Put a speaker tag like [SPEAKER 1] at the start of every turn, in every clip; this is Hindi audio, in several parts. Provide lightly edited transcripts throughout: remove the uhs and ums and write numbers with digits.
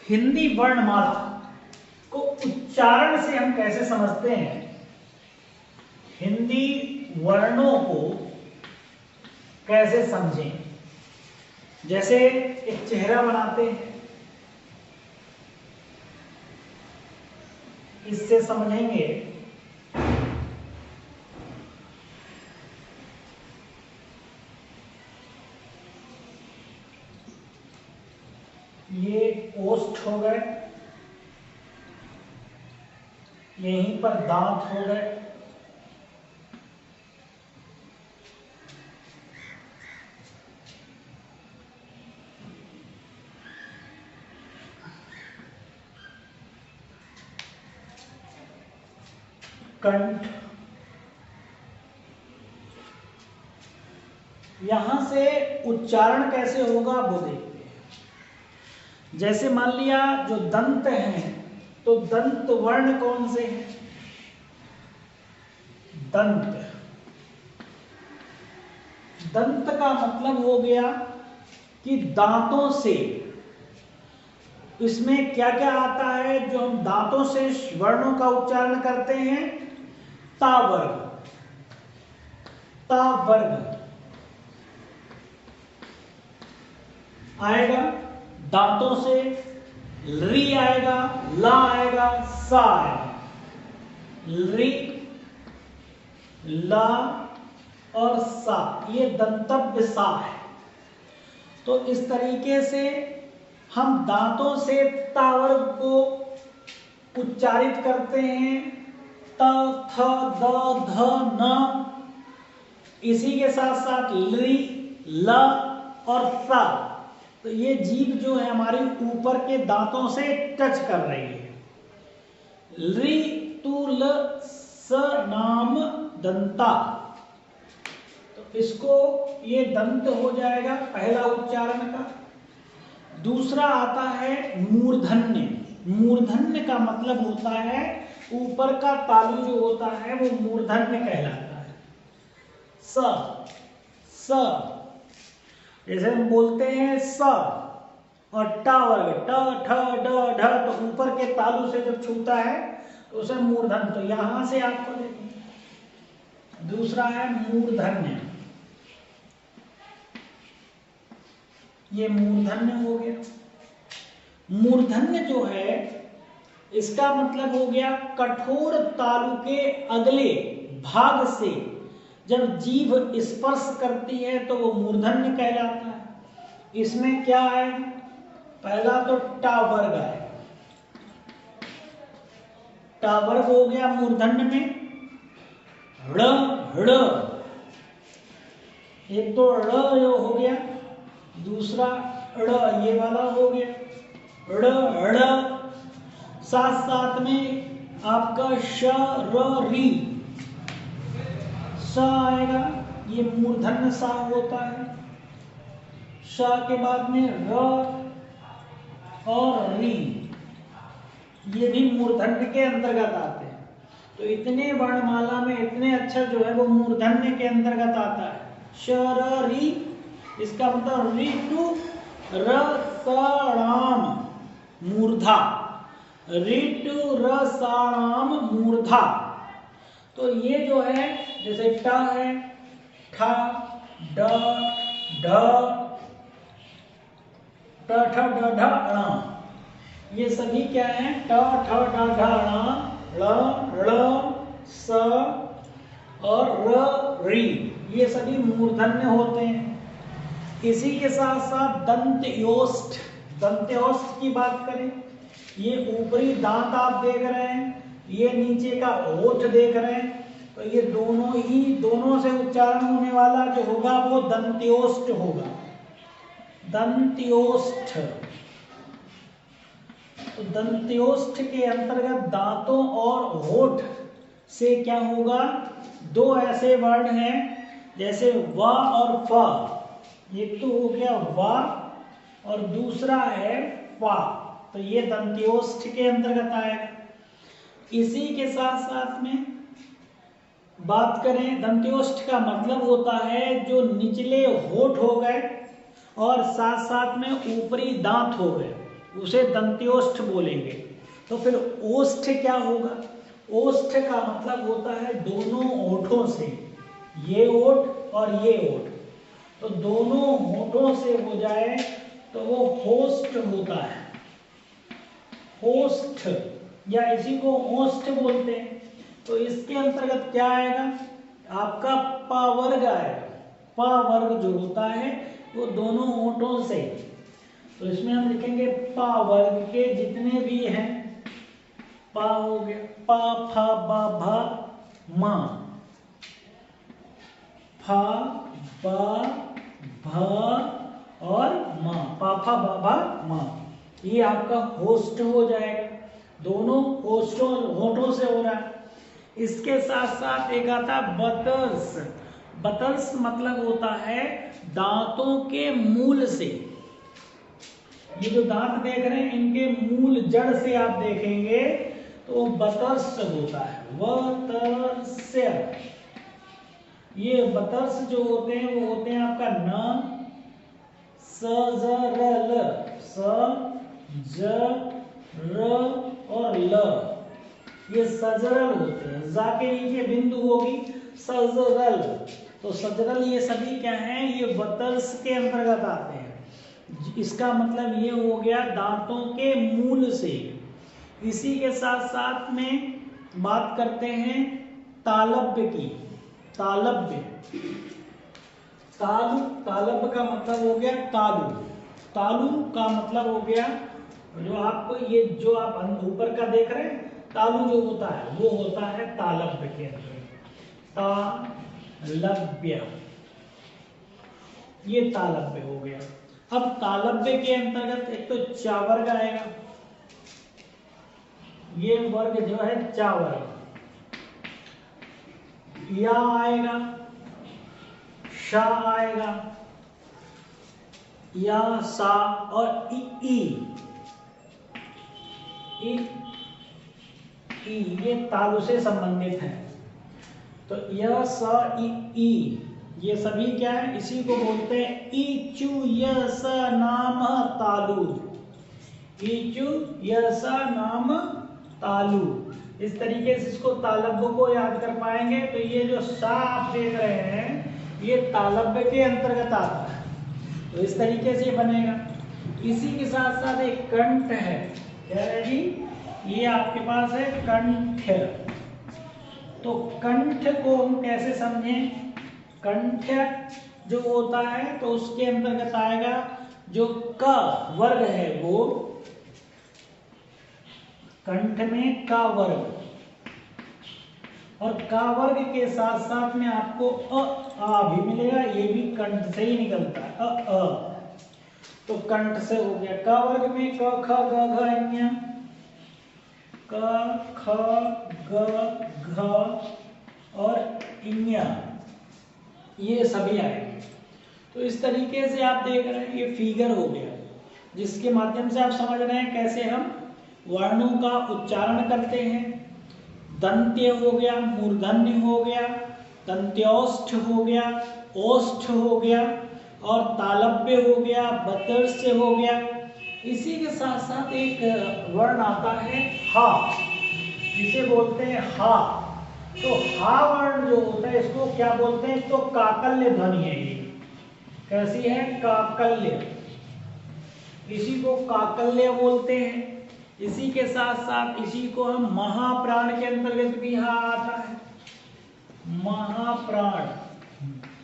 [SPEAKER 1] हिंदी वर्णमाला को उच्चारण से हम कैसे समझते हैं, हिंदी वर्णों को कैसे समझें। जैसे एक चेहरा बनाते हैं, इससे समझेंगे ये ओष्ठ हो गए, यहीं पर दांत हो गए, कंठ, यहां से उच्चारण कैसे होगा वो देखते हैं। जैसे मान लिया जो दंत हैं, तो दंत वर्ण कौन से हैं? दंत, दंत का मतलब हो गया कि दांतों से। इसमें क्या क्या आता है जो हम दांतों से वर्णों का उच्चारण करते हैं? ता वर्ग, ता वर्ग आएगा दांतों से, री आएगा, ला आएगा, सा आएगा, री, ला और सा, ये दंतव्य सा है। तो इस तरीके से हम दांतों से ता वर्ग को उच्चारित करते हैं, त, थ, द, ध, न। इसी के साथ साथ ली, ल और सा। तो ये जीभ जो है हमारी ऊपर के दांतों से टच कर रही है। ली, तु, ल, स, नाम दंता। तो इसको ये दंत हो जाएगा पहला उच्चारण का। दूसरा आता है मूर्धन्य। मूर्धन्य का मतलब होता है ऊपर का तालु जो होता है वो मूर्धन्य कहलाता है। स, स, जैसे हम बोलते हैं स और टा वर्ग, ट, ठ, ड, ढ, तो ऊपर के तालु से जब छूता है तो उसे मूर्धन्य। तो यहां से आपको देखिए दूसरा है मूर्धन्य, ये मूर्धन्य हो गया। मूर्धन्य जो है इसका मतलब हो गया कठोर तालु के अगले भाग से जब जीभ स्पर्श करती है तो वो मूर्धन्य कहलाता है। इसमें क्या है? पहला तो टा वर्ग है, टा वर्ग हो गया मूर्धन्य में। ड़, ड़, एक तो ड़ हो गया, दूसरा ड़ ये वाला हो गया, ड़, ड़। साथ साथ में आपका श, र, री, स आएगा, ये मूर्धन्य सा होता है। श के बाद में र और री, ये भी मूर्धन्य के अंतर्गत आते हैं। तो इतने वर्णमाला में इतने अक्षर जो है वो मूर्धन्य के अंतर्गत आता है। श, र, री, इसका मतलब री टू र, स, मूर्धा, री टू र, स, मूर्धा। तो ये जो है जैसे ट है, ठ, ड, ढ, ट, ठ, ड, ढ, ण, ये सभी क्या है? ट, ठ, ड, ढ, ण, ळ, ळ, स और र, री, ये सभी मूर्धन्य होते हैं। इसी के साथ साथ दंत्योष्ठ, दंत्योष्ठ की बात करें, ये ऊपरी दांत आप देख रहे हैं, ये नीचे का होठ देख रहे हैं, तो ये दोनों से उच्चारण होने वाला जो होगा वो दंत्योष्ठ होगा, दंत्योष्ठ। तो दंत्योष्ठ के अंतर्गत दांतों और होठ से क्या होगा? दो ऐसे वर्ण हैं जैसे व और फ, एक तो हो गया व और दूसरा है फ, तो ये दंत्योष्ठ के अंतर्गत आएगा। इसी के साथ साथ में बात करें, दंत्योष्ठ का मतलब होता है जो निचले होठ हो गए और साथ साथ में ऊपरी दांत हो गए, उसे दंत्योष्ठ बोलेंगे। तो फिर ओष्ठ क्या होगा? ओष्ठ का मतलब होता है दोनों होठों से, ये ओठ और ये ओठ, तो दोनों होठों से हो जाए तो वो होष्ठ होता है, होष्ठ, या इसी को ओष्ठ बोलते हैं। तो इसके अंतर्गत क्या आएगा? आपका प वर्ग आएगा। प वर्ग जो होता है वो दोनों होठों से, तो इसमें हम लिखेंगे प वर्ग के जितने भी हैं, प हो गया, प फ ब भ म, फ ब भ और म, प फ ब भ म, ये आपका होष्ठ हो जाएगा, दोनों होठों से हो रहा है। इसके साथ साथ एक आता है बतर्स। बतर्स मतलब होता है दांतों के मूल से, ये जो दांत देख रहे हैं इनके मूल जड़ से आप देखेंगे तो बतर्स होता है, वतर्स्य। ये बतर्स जो होते हैं वो होते हैं आपका न स ज र ल, स ज र और ल, ये सजरल होते हैं। जा के नीचे बिंदु होगी सजरल, तो सजरल ये सभी क्या हैं? ये बतर्स के अंतर्गत आते हैं। इसका मतलब ये हो गया दांतों के मूल से। इसी के साथ साथ में बात करते हैं तालव्य की। तालव्य, तालु, तालव्य का मतलब हो गया तालु। तालु का मतलब हो गया जो आपको ये जो आप ऊपर का देख रहे हैं तालु जो होता है वो होता है तालव्य के अंदर। तालव्य, ये तालव्य हो गया। अब तालव्य के अंतर्गत एक तो चा वर्ग आएगा, ये वर्ग जो है चा वर्ग, या आएगा, शा आएगा, या सा और ई, ये तालु से संबंधित है। तो य स ई ये सभी क्या है? इसी को बोलते हैं ईचु यस नाम तालु। ईचु यस नाम तालु। इस तरीके से इसको तालव्य को याद कर पाएंगे। तो ये जो सा आप देख रहे हैं ये तालव्य के अंतर्गत आता है, तो इस तरीके से बनेगा। इसी के साथ साथ एक कंठ है, क्या है जी? ये आपके पास है कंठ। तो कंठ को हम कैसे समझें? कंठ जो होता है तो उसके अंतर्गत आएगा जो क वर्ग है, वो कंठ में क वर्ग, और क वर्ग के साथ साथ में आपको आ भी मिलेगा, ये भी कंठ से ही निकलता है, अ। तो कंठ से हो गया। क वर्ग में क ख ग घ ञ, क ख ग घ और ञ, ये सभी आएंगे। तो इस तरीके से आप देख रहे हैं ये फिगर हो गया, जिसके माध्यम से आप समझ रहे हैं कैसे हम वर्णों का उच्चारण करते हैं। दंत्य हो गया, मूर्धन्य हो गया, दंत्योष्ठ हो गया, ओष्ठ हो गया, और तालव्य हो गया, बतर्स्य हो गया। इसी के साथ साथ एक वर्ण आता है हा, जिसे बोलते हैं हा। तो हा वर्ण जो होता है इसको क्या बोलते हैं? तो काकल्य ध्वनि है ये। कैसी है? काकल्य। इसी को काकल्य बोलते हैं। इसी के साथ साथ इसी को हम महाप्राण के अंतर्गत भी हा आता है, महाप्राण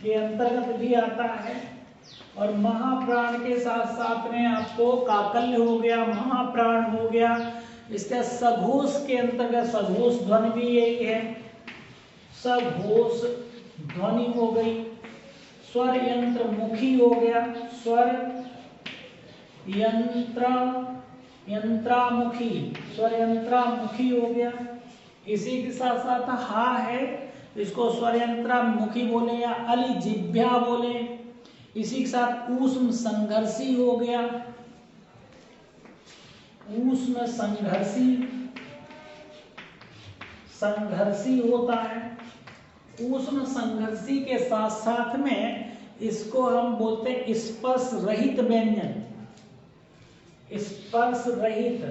[SPEAKER 1] के अंतर्गत भी आता है। और महाप्राण के साथ साथ में आपको काकल्य हो गया, महाप्राण हो गया। इसका सघोष के अंतर्गत सघोष ध्वनि भी यही है, सघोष ध्वनि हो गई। स्वर यंत्र मुखी हो गया, स्वर यंत्र यंत्रामुखी, स्वर यंत्रामुखी हो गया। इसी के साथ साथ हा है, इसको स्वर यंत्रामुखी बोले या अलिजिह्वा बोले। इसी के साथ ऊष्म संघर्षी हो गया, ऊष्म संघर्षी, संघर्षी होता है। ऊष्म संघर्षी के साथ साथ में इसको हम बोलते हैं स्पर्श रहित व्यंजन। स्पर्श रहित,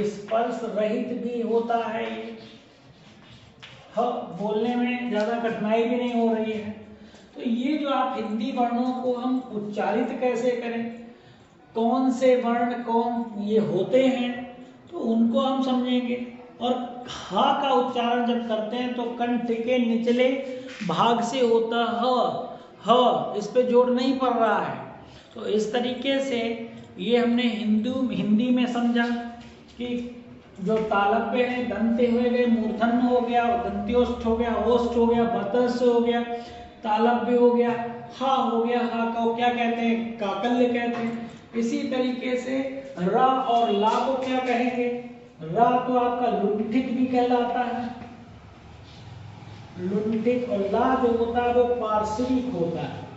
[SPEAKER 1] स्पर्श रहित भी होता है ये। हाँ, बोलने में ज्यादा कठिनाई भी नहीं हो रही है। तो ये जो आप हिंदी वर्णों को हम उच्चारित कैसे करें, कौन से वर्ण कौन ये होते हैं, तो उनको हम समझेंगे। और हा का उच्चारण जब करते हैं तो कंठ के निचले भाग से होता ह, इस पे जोर नहीं पड़ रहा है। तो इस तरीके से ये हमने हिंदी में समझा कि जो तालव्य है दंते हुए गए, मूर्धन्य हो गया, दंत्योष्ठ हो गया, ओष्ठ हो गया, भर्तस्य हो गया, तालव्य हो गया, हा हो गया, हा को क्या कहते हैं, काकल्य कहते हैं। इसी तरीके से रा और ला को क्या कहेंगे, रा तो आपका लुंठिक भी कहलाता है, लुंठिक, और ला जो होता है वो पार्श्विक होता है,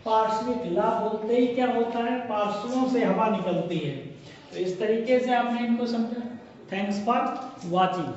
[SPEAKER 1] पार्श्विक। ला बोलते ही क्या होता है, पार्श्वों से हवा निकलती है। तो इस तरीके से आपने इनको समझा। Thanks for watching.